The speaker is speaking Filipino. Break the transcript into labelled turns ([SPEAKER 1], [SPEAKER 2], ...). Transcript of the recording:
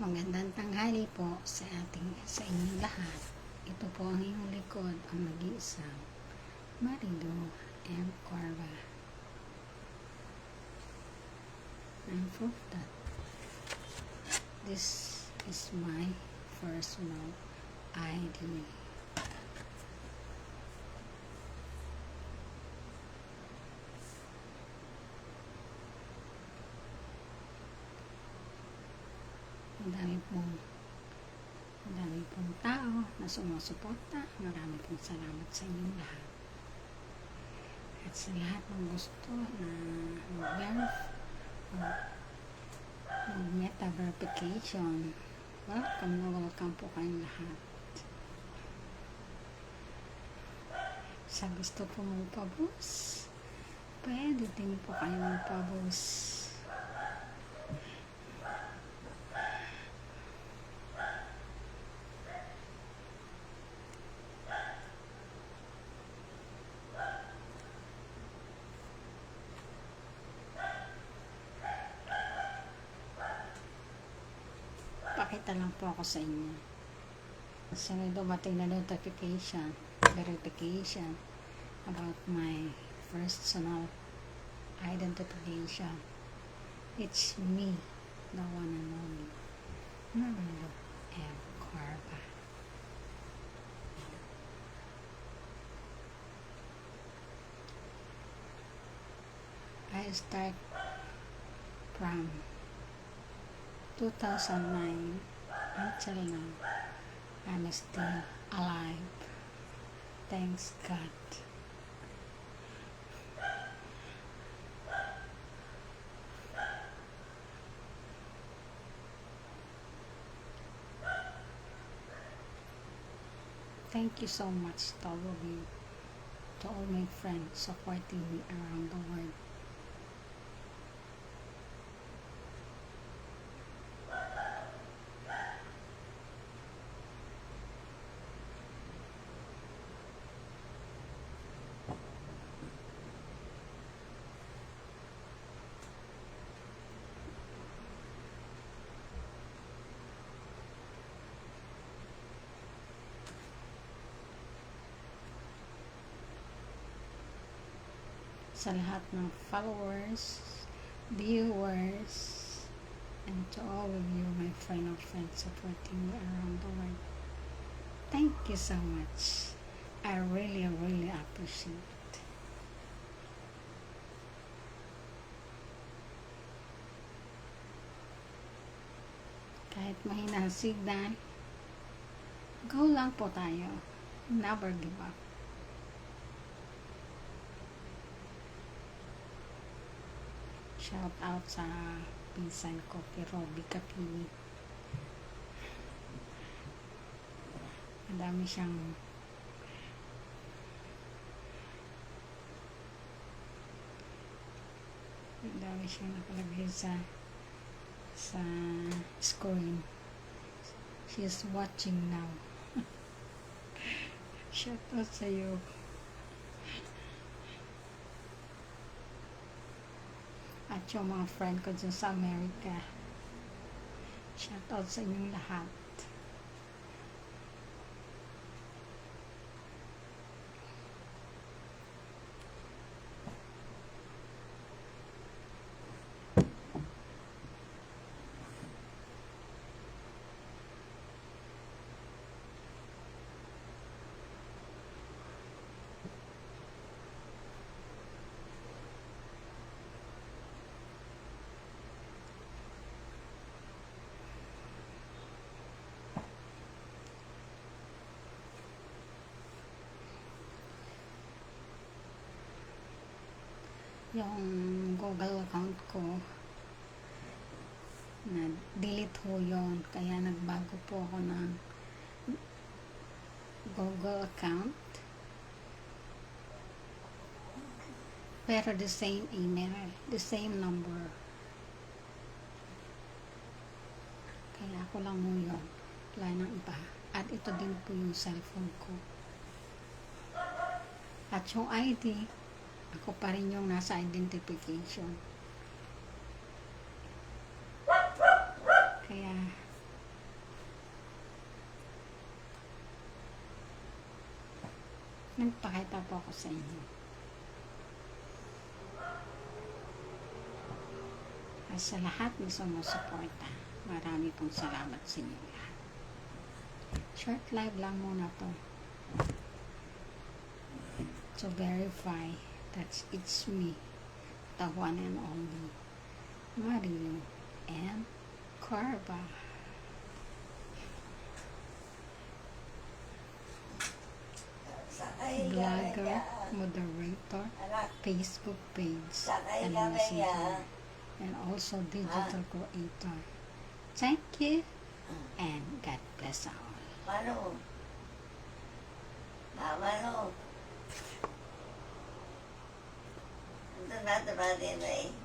[SPEAKER 1] Magandang tanghali po sa inyong lahat. Ito po ang inyong likod, ang nag-iisang Marilu M. Corva. I'm proof that this is my personal ID. Ang dami pong tao na sumusuporta. Marami pong salamat sa inyong lahat. At sa lahat ng gusto na mag-meta verification, welcome po kayong lahat. Sa gusto po magpabus, pwede din po kayo magpabus. Pakita lang po ako sa inyo. So, may dumating na verification about my personal identification. It's me, the one and only Marilu M. Corva. I start from 2009 until now. I'm still alive. Thanks God. Thank you so much to all of you, to all my friends supporting me around the world. Sa lahat ng followers, viewers, and to all of you, my friends supporting me around the world. Thank you so much. I really appreciate it. Kahit mahina ang signal, go lang po tayo. Never give up. Shout out sa pinsan ko, kay Robby Capini. Ang dami siyang nakalagay sa screen. She is watching now. Shout out sa iyo. At yung mga friend ko dyan sa Amerika. Shoutout sa inyong lahat. Yung Google account ko na delete ho yun, kaya nagbago po ako ng Google account, pero the same email, the same number, kaya ako lang mo yun, wala nang iba. At ito din po yung cellphone ko, at yung ID ako pa rin yung nasa identification. Kaya Nagpakita po ako sa inyo. At sa lahat ng sumusuporta, marami pong salamat sa inyo lahat. Short live lang muna to. To verify that it's me, the one and only Marilu and Carva. Vlogger, moderator, Facebook page, and messenger, and also digital creator. Thank you, and God bless all.
[SPEAKER 2] Mano? Mano? Ito na, ito natin eh.